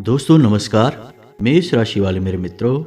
दोस्तों नमस्कार। मेष राशि वाले मेरे मित्रों,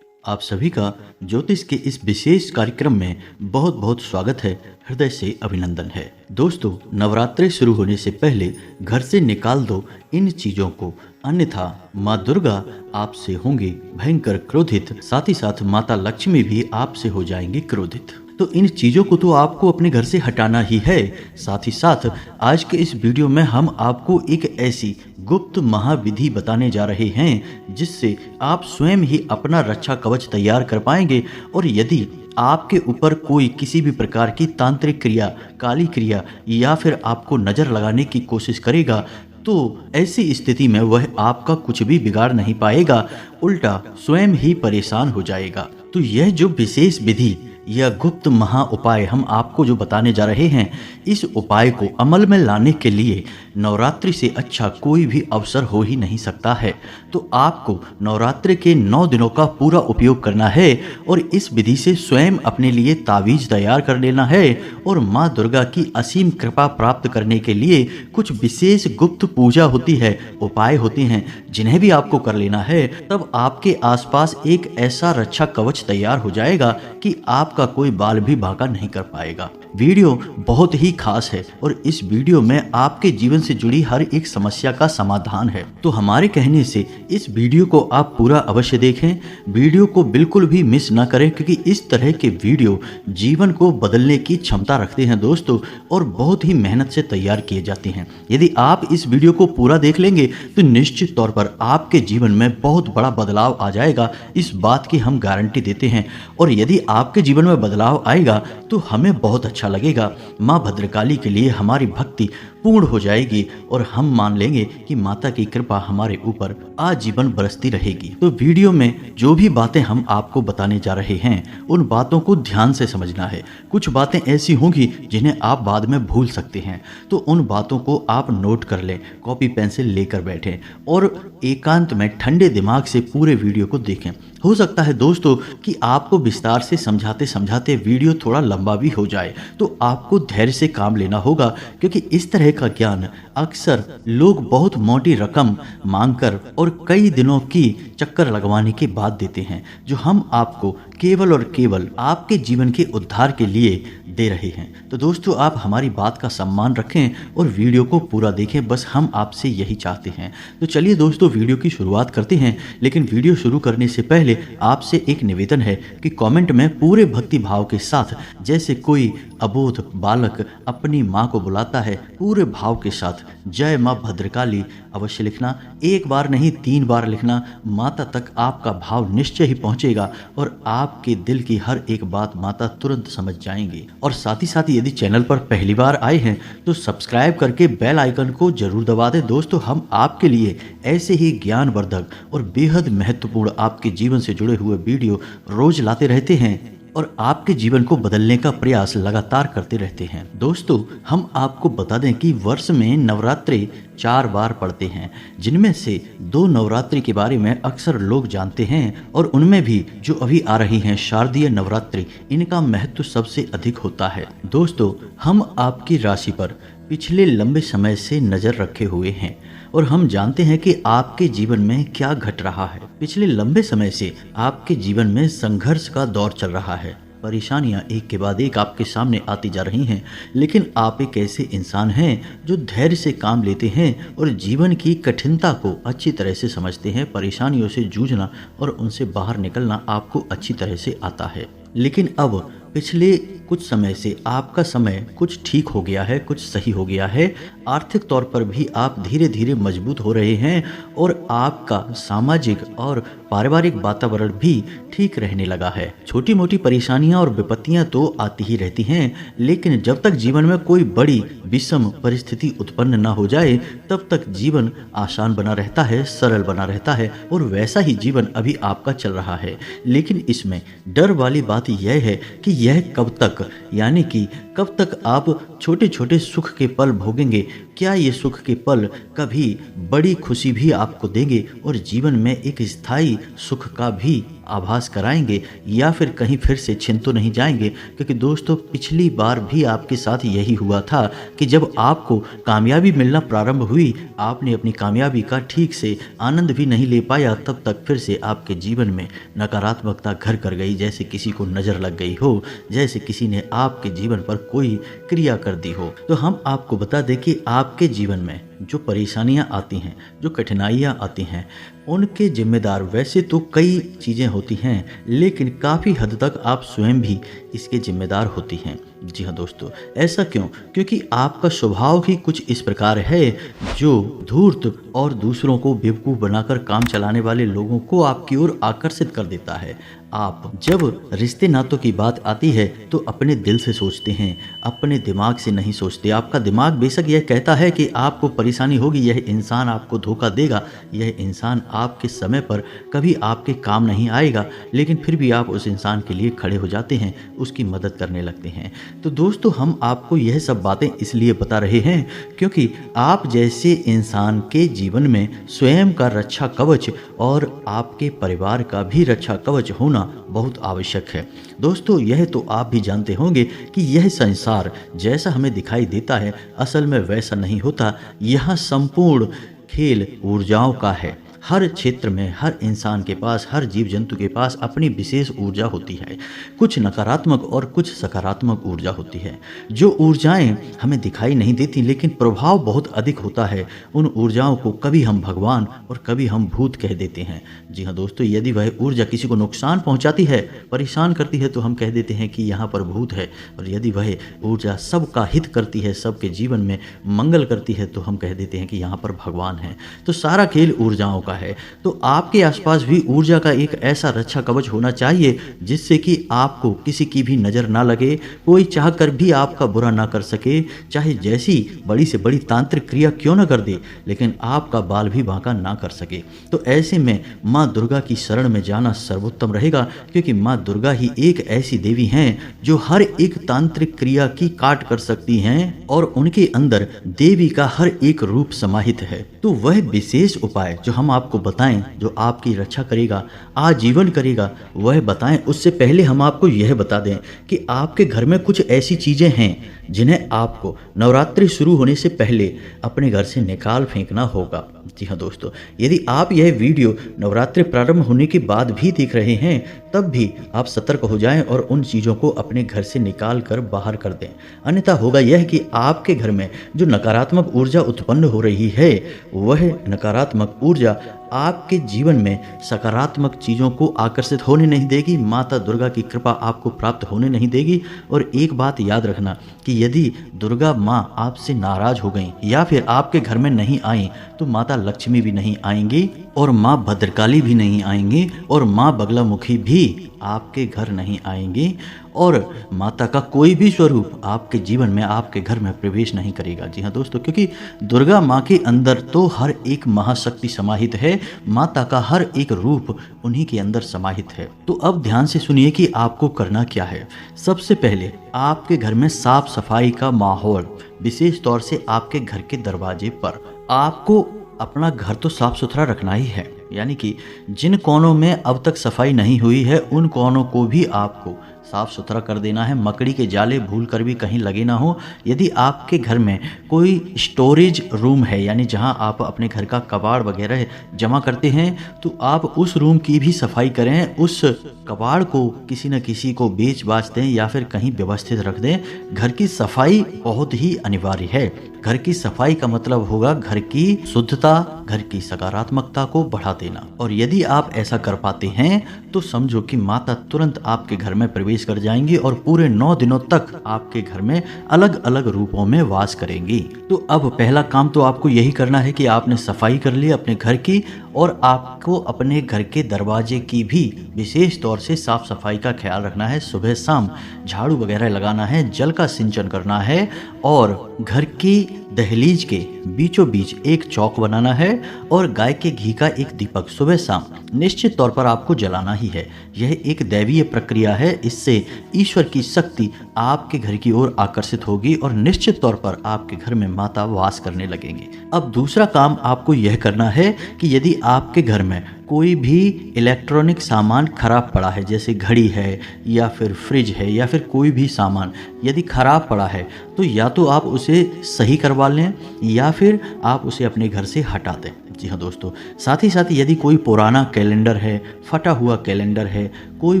आप सभी का ज्योतिष के इस विशेष कार्यक्रम में बहुत बहुत स्वागत है। हृदय से अभिनंदन है। दोस्तों, नवरात्रि शुरू होने से पहले घर से निकाल दो इन चीजों को, अन्यथा माँ दुर्गा आपसे होंगी भयंकर क्रोधित। साथ ही साथ माता लक्ष्मी भी आपसे हो जाएंगी क्रोधित। तो इन चीजों को तो आपको अपने घर से हटाना ही है। साथ ही साथ आज के इस वीडियो में हम आपको एक ऐसी गुप्त महाविधि बताने जा रहे हैं जिससे आप स्वयं ही अपना रक्षा कवच तैयार कर पाएंगे। और यदि आपके ऊपर कोई किसी भी प्रकार की तांत्रिक क्रिया, काली क्रिया या फिर आपको नजर लगाने की कोशिश करेगा तो ऐसी स्थिति में वह आपका कुछ भी बिगाड़ नहीं पाएगा, उल्टा स्वयं ही परेशान हो जाएगा। तो यह जो विशेष विधि यह गुप्त महा उपाय हम आपको जो बताने जा रहे हैं, इस उपाय को अमल में लाने के लिए नवरात्रि से अच्छा कोई भी अवसर हो ही नहीं सकता है। तो आपको नवरात्रि के 9 दिनों का पूरा उपयोग करना है और इस विधि से स्वयं अपने लिए तावीज तैयार कर लेना है। और माँ दुर्गा की असीम कृपा प्राप्त करने के लिए कुछ विशेष गुप्त पूजा होती है, उपाय होते हैं जिन्हें भी आपको कर लेना है। तब आपके आसपास एक ऐसा रक्षा कवच तैयार हो जाएगा कि आपका कोई बाल भी बांका नहीं कर पाएगा। वीडियो बहुत ही खास है और इस वीडियो में आपके जीवन से जुड़ी हर एक समस्या का समाधान है। तो हमारे कहने से इस वीडियो को आप पूरा अवश्य देखें, वीडियो को बिल्कुल भी मिस ना करें, क्योंकि इस तरह के वीडियो जीवन को बदलने की क्षमता रखते हैं दोस्तों, और बहुत ही मेहनत से तैयार किए जाते हैं। यदि आप इस वीडियो को पूरा देख लेंगे तो निश्चित तौर पर आपके जीवन में बहुत बड़ा बदलाव आ जाएगा, इस बात की हम गारंटी देते हैं। और यदि आपके जीवन में बदलाव आएगा तो हमें बहुत अच्छा लगेगा। माँ भद्रकाली के लिए हमारी भक्ति पूर्ण हो जाएगी और हम मान लेंगे कि माता की कृपा हमारे ऊपर आजीवन बरसती रहेगी। तो वीडियो में जो भी बातें हम आपको बताने जा रहे हैं उन बातों को ध्यान से समझना है। कुछ बातें ऐसी होंगी जिन्हें आप बाद में भूल सकते हैं, तो उन बातों को आप नोट कर लें, कॉपी पेंसिल लेकर बैठें और एकांत में ठंडे दिमाग से पूरे वीडियो को देखें। हो सकता है दोस्तों कि आपको विस्तार से समझाते समझाते वीडियो थोड़ा लंबा भी हो जाए, तो आपको धैर्य से काम लेना होगा, क्योंकि इस तरह का ज्ञान अक्सर लोग बहुत मोटी रकम मांगकर और कई दिनों की चक्कर लगवाने के बाद देते हैं, जो हम आपको केवल और केवल आपके जीवन के उद्धार के लिए दे रहे हैं। तो दोस्तों, आप हमारी बात का सम्मान रखें और वीडियो को पूरा देखें, बस हम आपसे यही चाहते हैं। तो चलिए दोस्तों, वीडियो की शुरुआत करते हैं। लेकिन वीडियो शुरू करने से पहले आपसे एक निवेदन है कि कमेंट में पूरे भक्ति भाव के साथ, जैसे कोई अबोध बालक अपनी माँ को बुलाता है, पूरे भाव के साथ जय माँ भद्रकाली अवश्य लिखना। एक बार नहीं 3 बार लिखना। माता तक आपका भाव निश्चय ही पहुंचेगा और आपके दिल की हर एक बात माता तुरंत समझ जाएंगी। और साथ ही यदि चैनल पर पहली बार आए हैं तो सब्सक्राइब करके बेल आइकन को जरूर दबा दें। दोस्तों, हम आपके लिए ऐसे ही ज्ञानवर्धक और बेहद महत्वपूर्ण आपके जीवन से जुड़े हुए वीडियो रोज लाते रहते हैं और आपके जीवन को बदलने का प्रयास लगातार करते रहते हैं। दोस्तों, हम आपको बता दें कि वर्ष में नवरात्रि 4 बार पड़ते हैं, जिनमें से 2 नवरात्रि के बारे में अक्सर लोग जानते हैं और उनमें भी जो अभी आ रही हैं शारदीय नवरात्रि, इनका महत्व सबसे अधिक होता है। दोस्तों, हम आपकी राशि पर पिछले लंबे समय से नजर रखे हुए हैं और हम जानते हैं कि आपके जीवन में क्या घट रहा है। पिछले लंबे समय से आपके जीवन में संघर्ष का दौर चल रहा है। परेशानियां एक के बाद एक आपके सामने आती जा रही हैं, लेकिन आप एक ऐसे इंसान हैं जो धैर्य से काम लेते हैं और जीवन की कठिनता को अच्छी तरह से समझते हैं। परेशानियों से जूझना और उनसे बाहर निकलना आपको अच्छी तरह से आता है। लेकिन अब पिछले कुछ समय से आपका समय कुछ ठीक हो गया है, कुछ सही हो गया है। आर्थिक तौर पर भी आप धीरे धीरे मजबूत हो रहे हैं और आपका सामाजिक और पारिवारिक वातावरण भी ठीक रहने लगा है। छोटी मोटी परेशानियां और विपत्तियां तो आती ही रहती हैं, लेकिन जब तक जीवन में कोई बड़ी विषम परिस्थिति उत्पन्न ना हो जाए तब तक जीवन आसान बना रहता है, सरल बना रहता है और वैसा ही जीवन अभी आपका चल रहा है। लेकिन इसमें डर वाली बात यह है कि यह कब तक, यानी कि कब तक आप छोटे छोटे सुख के पल भोगेंगे। क्या ये सुख के पल कभी बड़ी खुशी भी आपको देंगे और जीवन में एक स्थायी सुख का भी आभास कराएंगे या फिर कहीं फिर से छिन तो नहीं जाएंगे। क्योंकि दोस्तों पिछली बार भी आपके साथ यही हुआ था कि जब आपको कामयाबी मिलना प्रारंभ हुई, आपने अपनी कामयाबी का ठीक से आनंद भी नहीं ले पाया, तब तक फिर से आपके जीवन में नकारात्मकता घर कर गई। जैसे किसी को नज़र लग गई हो, जैसे किसी ने आपके जीवन पर कोई क्रिया कर दी हो। तो हम आपको बता दें कि आपके जीवन में जो परेशानियां आती हैं, जो कठिनाइयां आती हैं, उनके जिम्मेदार वैसे तो कई चीज़ें होती हैं, लेकिन काफ़ी हद तक आप स्वयं भी इसके जिम्मेदार होती हैं। जी हाँ दोस्तों, ऐसा क्यों? क्योंकि आपका स्वभाव ही कुछ इस प्रकार है जो धूर्त और दूसरों को बेवकूफ़ बनाकर काम चलाने वाले लोगों को आपकी ओर आकर्षित कर देता है। आप जब रिश्ते नातों की बात आती है तो अपने दिल से सोचते हैं, अपने दिमाग से नहीं सोचते। आपका दिमाग बेशक यह कहता है कि आपको परेशानी होगी, यह इंसान आपको धोखा देगा, यह इंसान आपके समय पर कभी आपके काम नहीं आएगा, लेकिन फिर भी आप उस इंसान के लिए खड़े हो जाते हैं, उसकी मदद करने लगते हैं। तो दोस्तों हम आपको यह सब बातें इसलिए बता रहे हैं क्योंकि आप जैसे इंसान के जीवन में स्वयं का रक्षा कवच और आपके परिवार का भी रक्षा कवच होना बहुत आवश्यक है। दोस्तों यह तो आप भी जानते होंगे कि यह संसार जैसा हमें दिखाई देता है असल में वैसा नहीं होता। यह संपूर्ण खेल ऊर्जाओं का है। हर क्षेत्र में हर इंसान के पास, हर जीव जंतु के पास अपनी विशेष ऊर्जा होती है। कुछ नकारात्मक और कुछ सकारात्मक ऊर्जा होती है। जो ऊर्जाएं हमें दिखाई नहीं देती लेकिन प्रभाव बहुत अधिक होता है, उन ऊर्जाओं को कभी हम भगवान और कभी हम भूत कह देते हैं। जी हाँ दोस्तों, यदि वह ऊर्जा किसी को नुकसान पहुंचाती है, परेशान करती है, तो हम कह देते हैं कि यहाँ पर भूत है। और यदि वह ऊर्जा सबका हित करती है, सबके जीवन में मंगल करती है, तो हम कह देते हैं कि यहाँ पर भगवान है। तो सारा खेल ऊर्जाओं का है। तो आपके आसपास भी ऊर्जा का एक ऐसा रक्षा कवच होना चाहिए जिससे कि आपको किसी की भी नजर ना लगे, कोई चाह कर भी आपका बुरा ना कर सके, चाहे जैसी बड़ी से बड़ी तांत्रिक क्रिया क्यों ना कर दे, लेकिन आपका बाल भी बांका ना कर सके। तो ऐसे में माँ दुर्गा की शरण में जाना सर्वोत्तम रहेगा, क्योंकि माँ दुर्गा ही एक ऐसी देवी हैं जो हर एक तांत्रिक क्रिया की काट कर सकती हैं और उनके अंदर देवी का हर एक रूप समाहित है। तो वह विशेष उपाय जो हम आपको बताएं, जो आपकी रक्षा करेगा, आजीवन करेगा, वह बताएं। उससे पहले हम आपको यह बता दें कि आपके घर में कुछ ऐसी चीजें हैं जिन्हें आपको नवरात्रि शुरू होने से पहले अपने घर से निकाल फेंकना होगा। जी हाँ दोस्तों, यदि आप यह वीडियो नवरात्रि प्रारंभ होने के बाद भी देख रहे हैं, तब भी आप सतर्क हो जाएं और उन चीज़ों को अपने घर से निकाल कर बाहर कर दें। अन्यथा होगा यह कि आपके घर में जो नकारात्मक ऊर्जा उत्पन्न हो रही है, वह नकारात्मक ऊर्जा आपके जीवन में सकारात्मक चीज़ों को आकर्षित होने नहीं देगी, माता दुर्गा की कृपा आपको प्राप्त होने नहीं देगी। और एक बात याद रखना कि यदि दुर्गा माँ आपसे नाराज हो गई या फिर आपके घर में नहीं आई, तो माता लक्ष्मी भी नहीं आएंगी और माँ भद्रकाली भी नहीं आएंगी और माँ बगलामुखी भी आपके घर नहीं आएंगी और माता का कोई भी स्वरूप आपके जीवन में, आपके घर में प्रवेश नहीं करेगा। जी हाँ दोस्तों, क्योंकि दुर्गा माँ के अंदर तो हर एक महाशक्ति समाहित है, माता का हर एक रूप उन्हीं के अंदर समाहित है। तो अब ध्यान से सुनिए कि आपको करना क्या है। सबसे पहले आपके घर में साफ सफाई का माहौल, विशेष तौर से आपके घर के दरवाजे पर आपको अपना घर तो साफ सुथरा रखना ही है। यानी कि जिन कोनों में अब तक सफाई नहीं हुई है, उन कोनों को भी आपको साफ सुथरा कर देना है। मकड़ी के जाले भूल कर भी कहीं लगे ना हो। यदि आपके घर में कोई स्टोरेज रूम है, यानी जहां आप अपने घर का कबाड़ वगैरह जमा करते हैं, तो आप उस रूम की भी सफाई करें। उस कबाड़ को किसी न किसी को बेच बाच दें या फिर कहीं व्यवस्थित रख दें। घर की सफाई बहुत ही अनिवार्य है। घर की सफाई का मतलब होगा घर की शुद्धता, घर की सकारात्मकता को बढ़ा देना। और यदि आप ऐसा कर पाते हैं तो समझो कि माता तुरंत आपके घर में प्रवेश कर जाएंगी और पूरे 9 दिनों तक आपके घर में अलग अलग रूपों में वास करेंगी। तो अब पहला काम तो आपको यही करना है कि आपने सफाई कर ली अपने घर की, और आपको अपने घर के दरवाजे की भी विशेष तौर से साफ सफाई का ख्याल रखना है। सुबह शाम झाड़ू वगैरह लगाना है, जल का सिंचन करना है और घर की दहलीज के बीचों बीच एक चौक बनाना है और गाय के घी का एक दीपक सुबह शाम निश्चित तौर पर आपको जलाना ही है। यह एक दैवीय प्रक्रिया है। इससे ईश्वर की शक्ति आपके घर की ओर आकर्षित होगी और निश्चित तौर पर आपके घर में माता वास करने लगेंगे। अब दूसरा काम आपको यह करना है कि यदि आपके घर में कोई भी इलेक्ट्रॉनिक सामान खराब पड़ा है, जैसे घड़ी है या फिर फ्रिज है या फिर कोई भी सामान यदि खराब पड़ा है तो या तो आप उसे सही करवा लें या फिर आप उसे अपने घर से हटा दें। जी हाँ दोस्तों, साथ ही साथ यदि कोई पुराना कैलेंडर है, फटा हुआ कैलेंडर है, कोई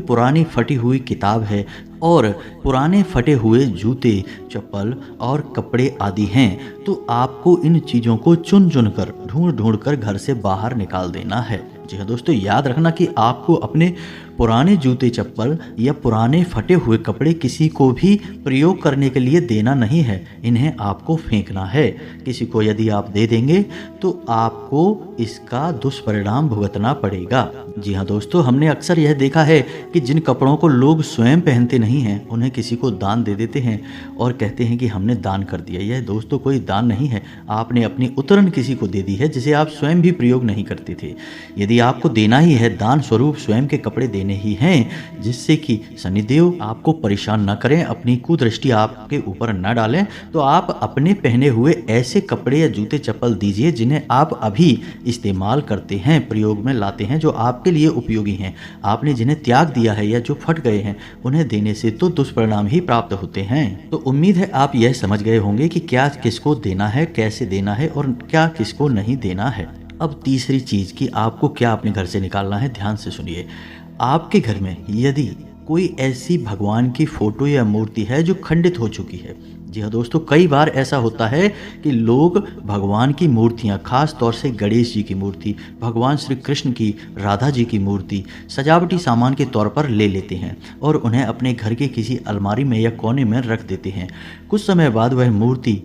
पुरानी फटी हुई किताब है और पुराने फटे हुए जूते, चप्पल और कपड़े आदि हैं, तो आपको इन चीज़ों को चुन चुन कर, ढूंढ ढूंढ कर घर से बाहर निकाल देना है। जी हाँ दोस्तों, याद रखना कि आपको अपने पुराने जूते, चप्पल या पुराने फटे हुए कपड़े किसी को भी प्रयोग करने के लिए देना नहीं है, इन्हें आपको फेंकना है। किसी को यदि आप दे देंगे तो आपको इसका दुष्परिणाम भुगतना पड़ेगा। जी हाँ दोस्तों, हमने अक्सर यह देखा है कि जिन कपड़ों को लोग स्वयं पहनते नहीं हैं उन्हें किसी को दान दे देते हैं और कहते हैं कि हमने दान कर दिया। यह दोस्तों कोई दान नहीं है, आपने अपनी उतरन किसी को दे दी है जिसे आप स्वयं भी प्रयोग नहीं करते थे। यदि आपको देना ही है, दान स्वरूप स्वयं के कपड़े देने ही हैं जिससे कि शनिदेव आपको परेशान न करें, अपनी कुदृष्टि आपके ऊपर न डालें, तो आप अपने पहने हुए ऐसे कपड़े या जूते चप्पल दीजिए जिन्हें आप अभी इस्तेमाल करते हैं, प्रयोग में लाते हैं, जो आपके लिए उपयोगी हैं। आपने जिन्हें त्याग दिया है या जो फट गए हैं उन्हें देने से तो दुष्परिणाम ही प्राप्त होते हैं। तो उम्मीद है आप यह समझ गए होंगे कि क्या किसको देना है, कैसे देना है और क्या किसको नहीं देना है। अब तीसरी चीज कि आपको क्या अपने घर से निकालना है, ध्यान से सुनिए। आपके घर में यदि कोई ऐसी भगवान की फोटो या मूर्ति है जो खंडित हो चुकी है, जी हाँ दोस्तों, कई बार ऐसा होता है कि लोग भगवान की मूर्तियाँ, खास तौर से गणेश जी की मूर्ति, भगवान श्री कृष्ण की, राधा जी की मूर्ति सजावटी सामान के तौर पर ले लेते हैं और उन्हें अपने घर के किसी अलमारी में या कोने में रख देते हैं। कुछ समय बाद वह मूर्ति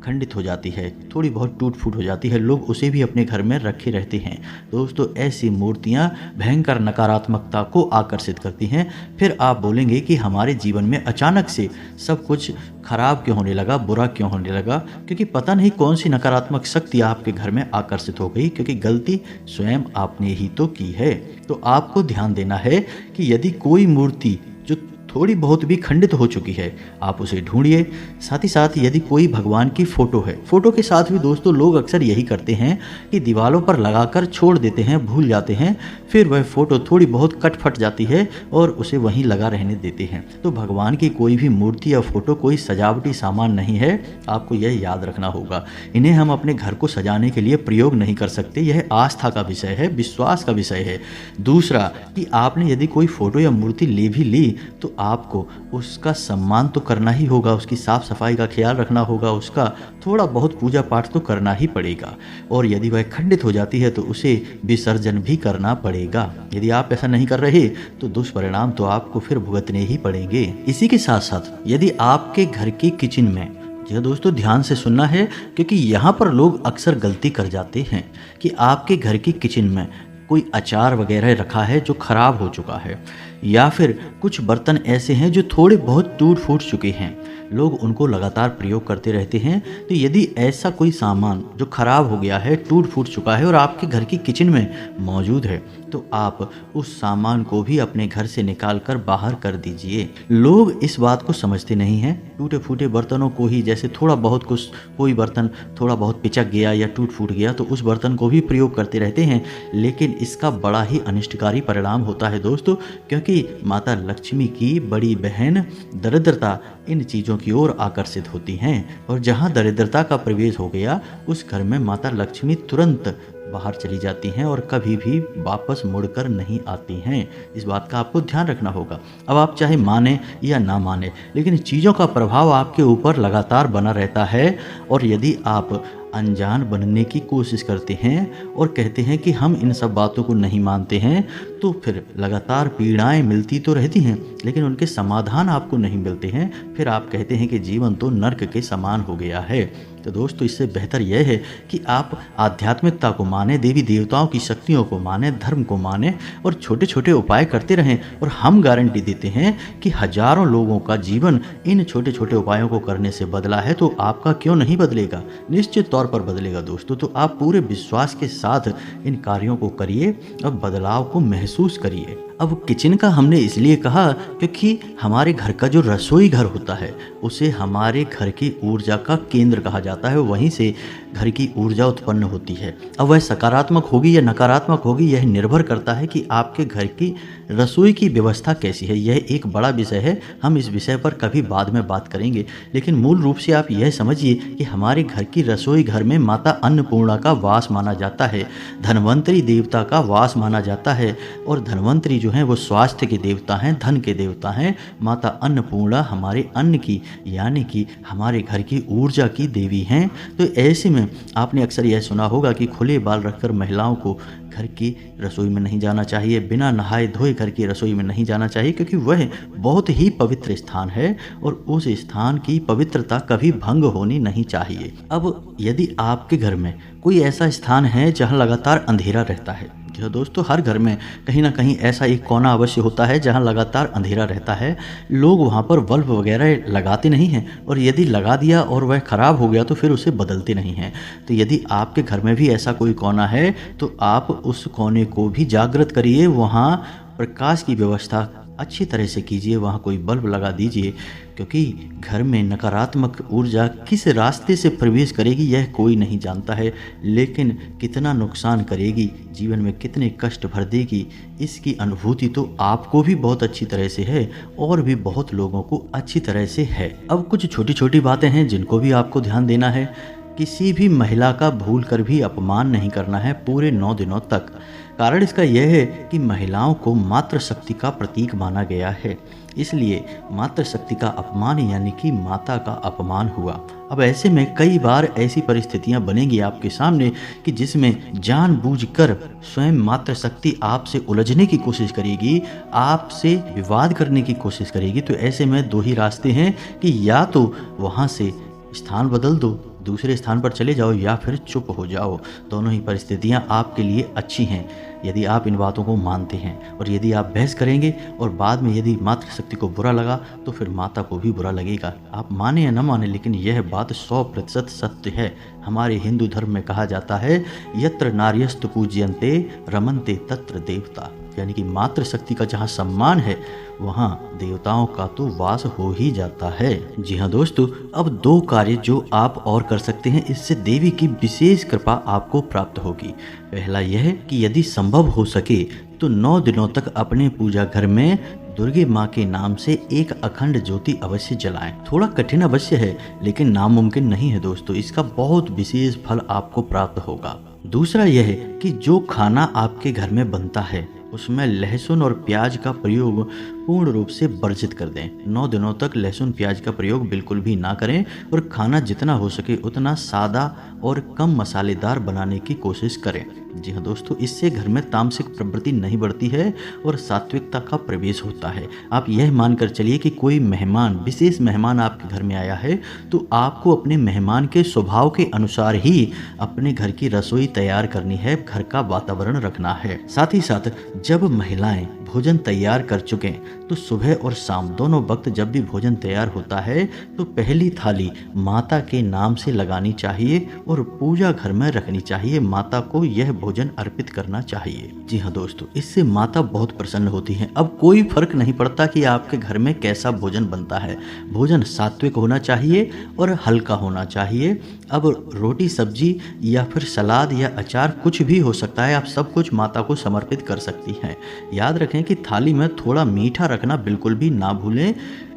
खंडित हो जाती है, थोड़ी बहुत टूट फूट हो जाती है, लोग उसे भी अपने घर में रखे रहते हैं। दोस्तों, ऐसी मूर्तियां भयंकर नकारात्मकता को आकर्षित करती हैं। फिर आप बोलेंगे कि हमारे जीवन में अचानक से सब कुछ खराब क्यों होने लगा, बुरा क्यों होने लगा, क्योंकि पता नहीं कौन सी नकारात्मक शक्ति आपके घर में आकर्षित हो गई, क्योंकि गलती स्वयं आपने ही तो की है। तो आपको ध्यान देना है कि यदि कोई मूर्ति जो थोड़ी बहुत भी खंडित हो चुकी है, आप उसे ढूंढिए। साथ ही साथ यदि कोई भगवान की फोटो है, फोटो के साथ भी दोस्तों लोग अक्सर यही करते हैं कि दीवारों पर लगाकर छोड़ देते हैं, भूल जाते हैं, फिर वह फोटो थोड़ी बहुत कट फट जाती है और उसे वहीं लगा रहने देते हैं। तो भगवान की कोई भी मूर्ति या फोटो कोई सजावटी सामान नहीं है, आपको यह याद रखना होगा। इन्हें हम अपने घर को सजाने के लिए प्रयोग नहीं कर सकते, यह आस्था का विषय है, विश्वास का विषय है। दूसरा कि आपने यदि कोई फोटो या मूर्ति ले भी ली तो आपको उसका सम्मान तो करना ही होगा, उसकी साफ सफाई का ख्याल रखना होगा, उसका थोड़ा बहुत पूजा पाठ तो करना ही पड़ेगा। और यदि वह खंडित हो जाती है तो उसे विसर्जन भी करना पड़ेगा। यदि आप ऐसा नहीं कर रहे तो दुष्परिणाम तो आपको फिर भुगतने ही पड़ेंगे। इसी के साथ साथ यदि आपके घर की किचन में, जी दोस्तों ध्यान से सुनना है क्योंकि यहाँ पर लोग अक्सर गलती कर जाते हैं कि आपके घर की किचन में कोई अचार वगैरह रखा है जो खराब हो चुका है या फिर कुछ बर्तन ऐसे हैं जो थोड़े बहुत टूट फूट चुके हैं, लोग उनको लगातार प्रयोग करते रहते हैं। तो यदि ऐसा कोई सामान जो खराब हो गया है, टूट फूट चुका है और आपके घर की किचन में मौजूद है तो आप उस सामान को भी अपने घर से निकाल कर बाहर कर दीजिए। लोग इस बात को समझते नहीं हैं, टूटे फूटे बर्तनों को ही, जैसे थोड़ा बहुत कुछ, कोई बर्तन थोड़ा बहुत पिचक गया या टूट फूट गया तो उस बर्तन को भी प्रयोग करते रहते हैं, लेकिन इसका बड़ा ही अनिष्टकारी परिणाम होता है दोस्तों, क्योंकि माता लक्ष्मी की बड़ी बहन दरिद्रता इन चीज़ों की ओर आकर्षित होती हैं और जहां दरिद्रता का प्रवेश हो गया उस घर में माता लक्ष्मी तुरंत बाहर चली जाती हैं और कभी भी वापस मुड़कर नहीं आती हैं। इस बात का आपको ध्यान रखना होगा। अब आप चाहे माने या ना माने, लेकिन चीज़ों का प्रभाव आपके ऊपर लगातार बना रहता है और यदि आप अनजान बनने की कोशिश करते हैं और कहते हैं कि हम इन सब बातों को नहीं मानते हैं तो फिर लगातार पीड़ाएं मिलती तो रहती हैं लेकिन उनके समाधान आपको नहीं मिलते हैं। फिर आप कहते हैं कि जीवन तो नर्क के समान हो गया है। तो दोस्तों, इससे बेहतर यह है कि आप आध्यात्मिकता को माने, देवी देवताओं की शक्तियों को माने, धर्म को माने और छोटे छोटे उपाय करते रहें। और हम गारंटी देते हैं कि हजारों लोगों का जीवन इन छोटे छोटे उपायों को करने से बदला है, तो आपका क्यों नहीं बदलेगा? निश्चित तौर पर बदलेगा दोस्तों। तो आप पूरे विश्वास के साथ इन कार्यों को करिए और बदलाव को महसूस करिए। अब किचन का हमने इसलिए कहा क्योंकि हमारे घर का जो रसोई घर होता है उसे हमारे घर की ऊर्जा का केंद्र कहा जाता है, वहीं से घर की ऊर्जा उत्पन्न होती है। अब वह सकारात्मक होगी या नकारात्मक होगी यह निर्भर करता है कि आपके घर की रसोई की व्यवस्था कैसी है। यह एक बड़ा विषय है, हम इस विषय पर कभी बाद में बात करेंगे, लेकिन मूल रूप से आप यह समझिए कि हमारे घर की रसोई घर में माता अन्नपूर्णा का वास माना जाता है, धन्वंतरी देवता का वास माना जाता है। और धन्वंतरी जो हैं वो स्वास्थ्य के देवता हैं, धन के देवता हैं। माता अन्नपूर्णा हमारे अन्न की यानी कि हमारे घर की ऊर्जा की देवी हैं। तो ऐसे में आपने अक्सर यह सुना होगा कि खुले बाल रखकर महिलाओं को घर की रसोई में नहीं जाना चाहिए, बिना नहाए धोए घर की रसोई में नहीं जाना चाहिए, क्योंकि वह बहुत ही पवित्र स्थान है और उस स्थान की पवित्रता कभी भंग होनी नहीं चाहिए। अब यदि आपके घर में कोई ऐसा स्थान है जहां लगातार अंधेरा रहता है, जो दोस्तों हर घर में कहीं ना कहीं ऐसा एक कोना अवश्य होता है जहां लगातार अंधेरा रहता है, लोग वहां पर बल्ब वगैरह लगाते नहीं हैं, और यदि लगा दिया और वह खराब हो गया तो फिर उसे बदलते नहीं हैं। तो यदि आपके घर में भी ऐसा कोई कोना है तो आप उस कोने को भी जागृत करिए, वहां प्रकाश की व्यवस्था अच्छी तरह से कीजिए, वहाँ कोई बल्ब लगा दीजिए, क्योंकि घर में नकारात्मक ऊर्जा किस रास्ते से प्रवेश करेगी यह कोई नहीं जानता है, लेकिन कितना नुकसान करेगी, जीवन में कितने कष्ट भर देगी, इसकी अनुभूति तो आपको भी बहुत अच्छी तरह से है और भी बहुत लोगों को अच्छी तरह से है। अब कुछ छोटी छोटी बातें हैं जिनको भी आपको ध्यान देना है। किसी भी महिला का भूल कर भी अपमान नहीं करना है पूरे 9 दिनों तक। कारण इसका यह है कि महिलाओं को मातृशक्ति का प्रतीक माना गया है, इसलिए मातृशक्ति का अपमान यानी कि माता का अपमान हुआ। अब ऐसे में कई बार ऐसी परिस्थितियां बनेंगी आपके सामने कि जिसमें जानबूझकर स्वयं मातृशक्ति आपसे उलझने की कोशिश करेगी, आपसे विवाद करने की कोशिश करेगी। तो ऐसे में 2 ही रास्ते हैं कि या तो वहां से स्थान बदल दो, दूसरे स्थान पर चले जाओ, या फिर चुप हो जाओ। दोनों ही परिस्थितियां आपके लिए अच्छी हैं यदि आप इन बातों को मानते हैं। और यदि आप बहस करेंगे और बाद में यदि मातृशक्ति को बुरा लगा तो फिर माता को भी बुरा लगेगा। आप माने या न माने, लेकिन यह बात 100% सत्य है। हमारे हिंदू धर्म में कहा जाता है यत्र नार्यस्तु पूज्यन्ते रमन्ते तत्र देवता, यानी कि मातृशक्ति का जहाँ सम्मान है वहाँ देवताओं का तो वास हो ही जाता है। जी हाँ दोस्तों, अब 2 कार्य जो आप और कर सकते हैं, इससे देवी की विशेष कृपा आपको प्राप्त होगी। पहला यह कि यदि संभव हो सके तो 9 दिनों तक अपने पूजा घर में दुर्गे माँ के नाम से एक अखंड ज्योति अवश्य जलाएं। थोड़ा कठिन अवश्य है लेकिन नामुमकिन नहीं है दोस्तों, इसका बहुत विशेष फल आपको प्राप्त होगा। दूसरा यह है कि जो खाना आपके घर में बनता है उसमें लहसुन और प्याज का प्रयोग पूर्ण रूप से वर्जित कर दें। 9 दिनों तक लहसुन प्याज का प्रयोग बिल्कुल भी ना करें और खाना जितना हो सके उतना सादा और कम मसालेदार बनाने की कोशिश करें। जी हाँ दोस्तों, इससे घर में तामसिक प्रवृत्ति नहीं बढ़ती है और सात्विकता का प्रवेश होता है। आप यह मानकर चलिए कि कोई मेहमान, विशेष मेहमान आपके घर में आया है तो आपको अपने मेहमान के स्वभाव के अनुसार ही अपने घर की रसोई तैयार करनी है, घर का वातावरण रखना है। साथ ही साथ जब महिलाएं भोजन तैयार कर चुके तो सुबह और शाम दोनों वक्त जब भी भोजन तैयार होता है तो पहली थाली माता के नाम से लगानी चाहिए और पूजा घर में रखनी चाहिए। माता को यह भोजन अर्पित करना चाहिए। जी हाँ दोस्तों, इससे माता बहुत प्रसन्न होती हैं। अब कोई फर्क नहीं पड़ता कि आपके घर में कैसा भोजन बनता है, भोजन सात्विक होना चाहिए और हल्का होना चाहिए। अब रोटी सब्जी या फिर सलाद या अचार कुछ भी हो सकता है, आप सब कुछ माता को समर्पित कर सकती हैं। याद रखें कि थाली में थोड़ा मीठा रखना बिल्कुल भी ना भूलें,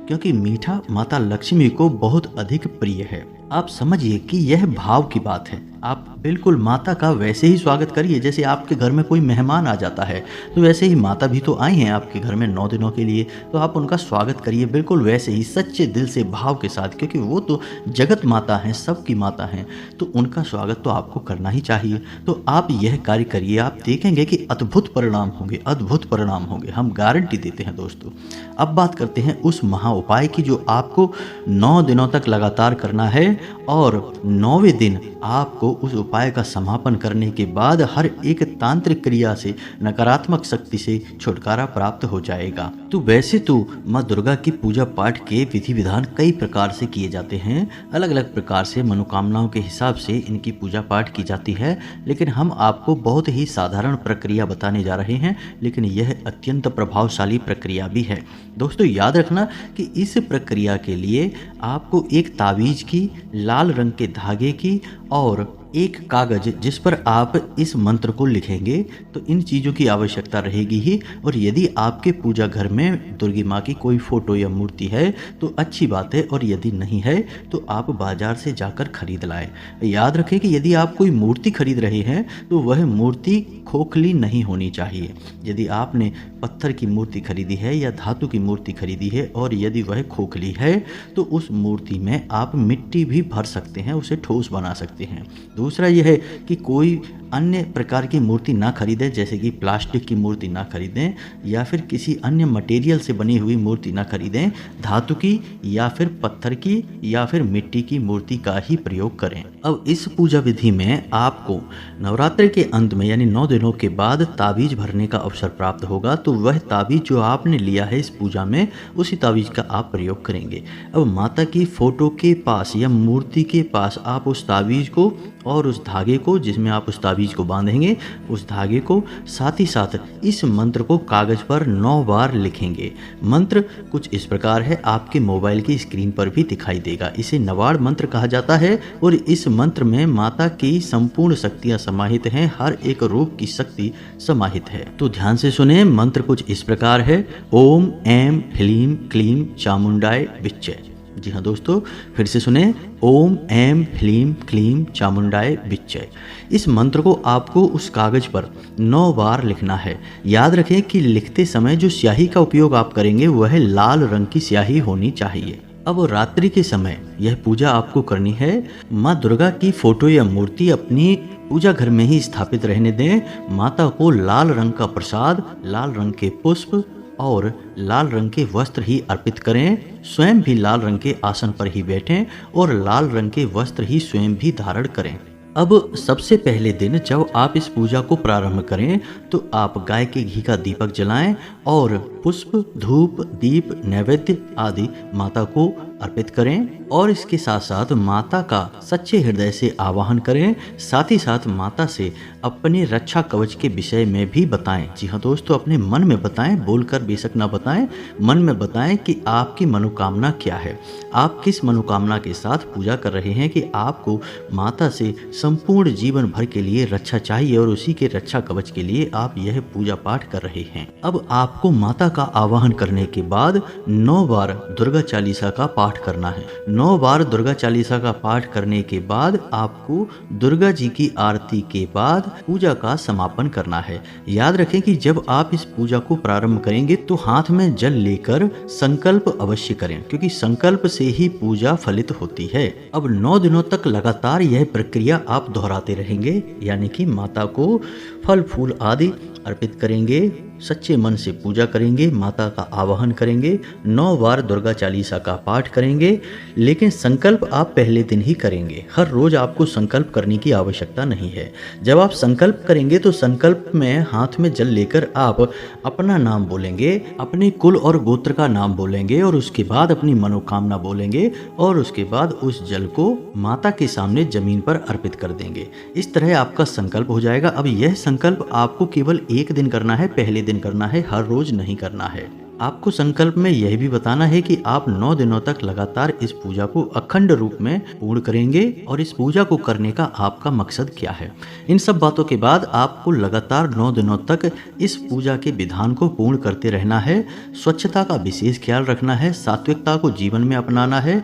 क्योंकि मीठा माता लक्ष्मी को बहुत अधिक प्रिय है। आप समझिए कि यह भाव की बात है। आप बिल्कुल माता का वैसे ही स्वागत करिए जैसे आपके घर में कोई मेहमान आ जाता है, तो वैसे ही माता भी तो आई हैं आपके घर में 9 दिनों के लिए, तो आप उनका स्वागत करिए बिल्कुल वैसे ही सच्चे दिल से, भाव के साथ, क्योंकि वो तो जगत माता हैं, सबकी माता हैं, तो उनका स्वागत तो आपको करना ही चाहिए। तो आप यह कार्य करिए, आप देखेंगे कि अद्भुत परिणाम होंगे, अद्भुत परिणाम होंगे, हम गारंटी देते हैं दोस्तों। अब बात करते हैं उस महा उपाय की जो आपको 9 दिनों तक लगातार करना है और 9वें दिन आपको आपको उस उपाय का समापन करने के बाद हर एक तांत्रिक क्रिया से नकारात्मक शक्ति से छुटकारा प्राप्त हो जाएगा। तो वैसे तो माँ दुर्गा की पूजा पाठ के विधि विधान कई प्रकार से किए जाते हैं, अलग अलग प्रकार से मनोकामनाओं के हिसाब से इनकी पूजा पाठ की जाती है, लेकिन हम आपको बहुत ही साधारण प्रक्रिया बताने जा रहे हैं, लेकिन यह अत्यंत प्रभावशाली प्रक्रिया भी है। दोस्तों याद रखना कि इस प्रक्रिया के लिए आपको एक ताबीज की, लाल रंग के धागे की और एक कागज जिस पर आप इस मंत्र को लिखेंगे, तो इन चीज़ों की आवश्यकता रहेगी ही। और यदि आपके पूजा घर में दुर्गी माँ की कोई फोटो या मूर्ति है तो अच्छी बात है, और यदि नहीं है तो आप बाजार से जाकर खरीद लाएं। याद रखें कि यदि आप कोई मूर्ति खरीद रहे हैं तो वह मूर्ति खोखली नहीं होनी चाहिए। यदि आपने पत्थर की मूर्ति खरीदी है या धातु की मूर्ति खरीदी है और यदि वह खोखली है तो उस मूर्ति में आप मिट्टी भी भर सकते हैं, उसे ठोस बना सकते हैं। दूसरा यह है कि कोई अन्य प्रकार की मूर्ति ना खरीदें, जैसे कि प्लास्टिक की मूर्ति ना खरीदें या फिर किसी अन्य मटेरियल से बनी हुई मूर्ति ना खरीदें। धातु की या फिर पत्थर की या फिर मिट्टी की मूर्ति का ही प्रयोग करें। अब इस पूजा विधि में आपको नवरात्रि के अंत में यानी 9 दिनों के बाद ताबीज भरने का अवसर प्राप्त होगा। तो वह ताबीज जो आपने लिया है इस पूजा में, उसी ताबीज का आप प्रयोग करेंगे। अब माता की फोटो के पास या मूर्ति के पास आप उस ताबीज को और उस धागे को, जिसमें आप उस ताबीज को बांधेंगे, उस धागे को, साथ ही साथ इस मंत्र को कागज पर 9 बार लिखेंगे। मंत्र कुछ इस प्रकार है, आपके मोबाइल की स्क्रीन पर भी दिखाई देगा। इसे नवाड़ मंत्र कहा जाता है और इस मंत्र में माता की संपूर्ण शक्तियां समाहित हैं, हर एक रूप की शक्ति समाहित है। तो ध्यान से सुने, मंत्र कुछ इस प्रकार है, ओम ऐं ह्लीं क्लीं चामुंडाय विच्चे। जी हाँ दोस्तों, फिर से सुने, ओम ऐं ह्लीं क्लीं चामुंडाय विच्चे। इस मंत्र को आपको उस कागज पर 9 बार लिखना है। याद रखें कि लिखते समय जो स्याही का उपयोग आप करेंगे वह लाल रंग की स्याही होनी चाहिए। अब रात्रि के समय यह पूजा आपको करनी है। माँ दुर्गा की फोटो या मूर्ति अपनी पूजा घर में ही स्थापित रहने दें। माता को लाल रंग का प्रसाद, लाल रंग के पुष्प और लाल रंग के वस्त्र ही अर्पित करें। स्वयं भी लाल रंग के आसन पर ही बैठें और लाल रंग के वस्त्र ही स्वयं भी धारण करें। अब सबसे पहले दिन जब आप इस पूजा को प्रारंभ करें तो आप गाय के घी का दीपक जलाएं और पुष्प, धूप, दीप, नैवेद्य आदि माता को अर्पित करें और इसके साथ साथ माता का सच्चे हृदय से आवाहन करें। साथ ही साथ माता से अपने रक्षा कवच के विषय में भी बताएं। जी हाँ दोस्तों, अपने मन में बताएं, बोलकर बेशक ना बताएं, मन में बताएं कि आपकी मनोकामना क्या है, आप किस मनोकामना के साथ पूजा कर रहे हैं, कि आपको माता से संपूर्ण जीवन भर के लिए रक्षा चाहिए और उसी के रक्षा कवच के लिए आप यह पूजा पाठ कर रहे हैं। अब आपको माता का आवाहन करने के बाद 9 बार दुर्गा चालीसा का पाठ करना है। 9 बार दुर्गा चालीसा का पाठ करने के बाद आपको दुर्गा जी की आरती के बाद पूजा का समापन करना है। याद रखें कि जब आप इस पूजा को प्रारंभ करेंगे तो हाथ में जल लेकर संकल्प अवश्य करें, क्योंकि संकल्प से ही पूजा फलित होती है। अब 9 दिनों तक लगातार यह प्रक्रिया आप दोहराते रहेंगे, यानी कि माता को फल फूल आदि अर्पित करेंगे, सच्चे मन से पूजा करेंगे, माता का आवाहन करेंगे, 9 बार दुर्गा चालीसा का पाठ करेंगे। लेकिन संकल्प आप पहले दिन ही करेंगे, हर रोज आपको संकल्प करने की आवश्यकता नहीं है। जब आप संकल्प करेंगे तो संकल्प में हाथ में जल लेकर आप अपना नाम बोलेंगे, अपने कुल और गोत्र का नाम बोलेंगे और उसके बाद अपनी मनोकामना बोलेंगे और उसके बाद उस जल को माता के सामने जमीन पर अर्पित कर देंगे। इस तरह आपका संकल्प हो जाएगा। अब यह संकल्प आपको केवल एक दिन करना है, पहले दिन करना है, हर रोज नहीं करना है। आपको संकल्प में यह भी बताना है कि आप 9 दिनों तक लगातार इस पूजा को अखंड रूप में पूर्ण करेंगे और इस पूजा को करने का आपका मकसद क्या है। इन सब बातों के बाद आपको लगातार 9 दिनों तक इस पूजा के विधान को पूर्ण करते रहना है। स्वच्छता का विशेष ख्याल रखना है, सात्विकता को जीवन में अपनाना है,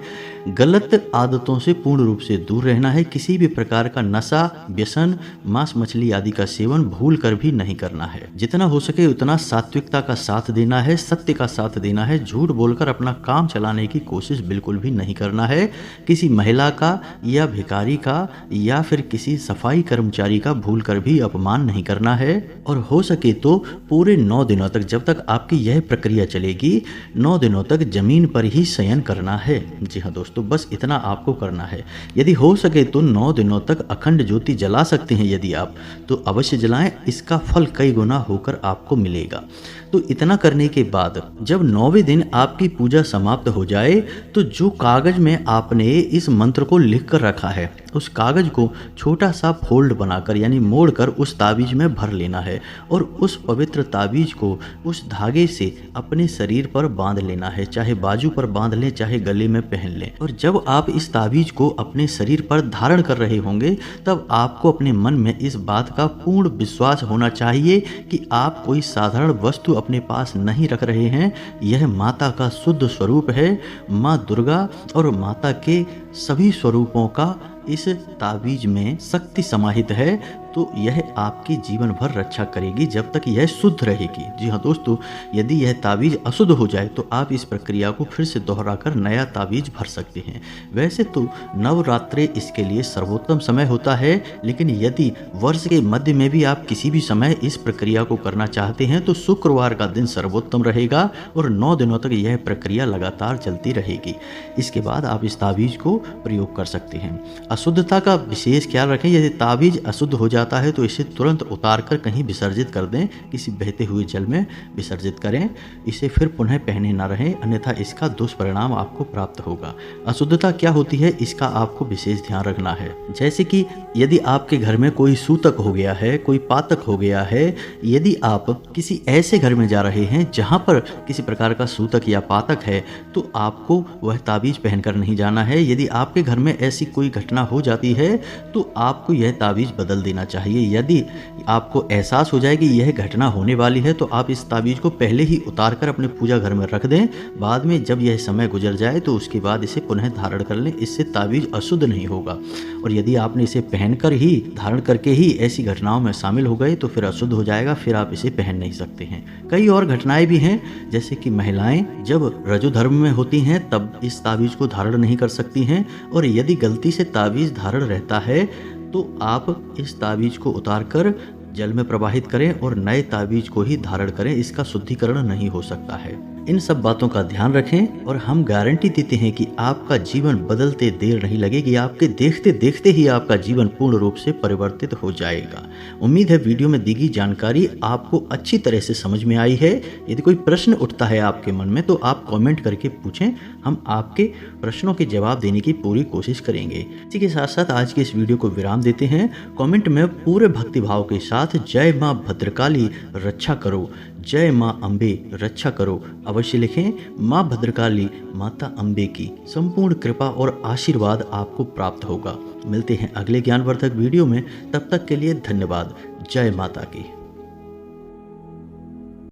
गलत आदतों से पूर्ण रूप से दूर रहना है, किसी भी प्रकार का नशा, व्यसन, मांस मछली आदि का सेवन भूल कर भी नहीं करना है। जितना हो सके उतना सात्विकता का साथ देना है, सत्य का साथ देना है, झूठ बोलकर अपना काम चलाने की कोशिश बिल्कुल भी नहीं करना है। किसी महिला का या भिखारी का या फिर किसी सफाई कर्मचारी का भूल कर भी अपमान नहीं करना है। और हो सके तो पूरे 9 दिनों तक, जब तक आपकी यह प्रक्रिया चलेगी, 9 दिनों तक जमीन पर ही शयन करना है। जी हाँ दोस्तों, तो बस इतना आपको करना है। यदि हो सके तो 9 दिनों तक अखंड ज्योति जला सकते हैं यदि आप, तो अवश्य जलाएं, इसका फल कई गुना होकर आपको मिलेगा। तो इतना करने के बाद जब 9वें दिन आपकी पूजा समाप्त हो जाए तो जो कागज में आपने इस मंत्र को लिख कर रखा है उस कागज को छोटा सा फोल्ड बनाकर यानी मोड़कर उस ताबीज में भर लेना है और उस पवित्र ताबीज को उस धागे से अपने शरीर पर बांध लेना है, चाहे बाजू पर बांध लें चाहे गले में पहन लें। और जब आप इस ताबीज को अपने शरीर पर धारण कर रहे होंगे तब आपको अपने मन में इस बात का पूर्ण विश्वास होना चाहिए कि आप कोई साधारण वस्तु अपने पास नहीं रख रहे हैं। यह माता का शुद्ध स्वरूप है। माँ दुर्गा और माता के सभी स्वरूपों का इस ताबीज में शक्ति समाहित है, तो यह आपकी जीवन भर रक्षा करेगी जब तक यह शुद्ध रहेगी। जी हाँ दोस्तों, यदि यह ताबीज अशुद्ध हो जाए तो आप इस प्रक्रिया को फिर से दोहराकर नया ताबीज भर सकते हैं। वैसे तो नवरात्रे इसके लिए सर्वोत्तम समय होता है, लेकिन यदि वर्ष के मध्य में भी आप किसी भी समय इस प्रक्रिया को करना चाहते हैं तो शुक्रवार का दिन सर्वोत्तम रहेगा और 9 दिनों तक यह प्रक्रिया लगातार चलती रहेगी। इसके बाद आप इस ताबीज को प्रयोग कर सकते हैं। अशुद्धता का विशेष ख्याल रखें। यदि ताबीज अशुद्ध हो जाता है तो इसे तुरंत उतार कर कहीं विसर्जित कर दें, किसी बहते हुए जल में विसर्जित करें। इसे फिर पुनः पहने ना रहें, अन्यथा इसका दुष्परिणाम आपको प्राप्त होगा। अशुद्धता क्या होती है इसका आपको विशेष ध्यान रखना है। जैसे कि यदि आपके घर में कोई सूतक हो गया है, कोई पातक हो गया है, यदि आप किसी ऐसे घर में जा रहे हैं जहां पर किसी प्रकार का सूतक या पातक है तो आपको वह ताबीज पहनकर नहीं जाना है। यदि आपके घर में ऐसी कोई घटना हो जाती है तो आपको यह ताबीज बदल देना चाहिए। यदि आपको एहसास हो जाए कि यह घटना होने वाली है तो आप इस ताबीज को पहले ही उतार कर अपने पूजा घर में रख दें। बाद में जब यह समय गुजर जाए तो उसके बाद इसे पुनः धारण कर लें, इससे ताबीज अशुद्ध नहीं होगा। और यदि आपने इसे पहनकर ही धारण करके ही ऐसी घटनाओं में शामिल हो गए तो फिर अशुद्ध हो जाएगा, फिर आप इसे पहन नहीं सकते हैं। कई और घटनाएं भी हैं, जैसे कि महिलाएं जब रजो धर्म में होती हैं तब इस ताबीज को धारण नहीं कर सकती हैं, और यदि गलती से ताबीज धारण रहता है तो आप इस ताबीज को उतारकर जल में प्रवाहित करें और नए ताबीज को ही धारण करें, इसका शुद्धिकरण नहीं हो सकता है। इन सब बातों का ध्यान रखें और हम गारंटी देते हैं कि आपका जीवन बदलते देर नहीं लगेगी, आपके देखते देखते ही आपका जीवन पूर्ण रूप से परिवर्तित हो जाएगा। उम्मीद है वीडियो में दी गई जानकारी आपको अच्छी तरह से समझ में आई है। यदि कोई प्रश्न उठता है आपके मन में तो आप कमेंट करके पूछें, हम आपके प्रश्नों के जवाब देने की पूरी कोशिश करेंगे। इसी के साथ साथ आज के इस वीडियो को विराम देते हैं। कमेंट में पूरे भक्तिभाव के साथ जय माँ भद्रकाली रक्षा करो, जय माँ अम्बे रक्षा करो अवश्य लिखें। माँ भद्रकाली माता अम्बे की संपूर्ण कृपा और आशीर्वाद आपको प्राप्त होगा। मिलते हैं अगले ज्ञानवर्धक वीडियो में, तब तक के लिए धन्यवाद। जय माता की।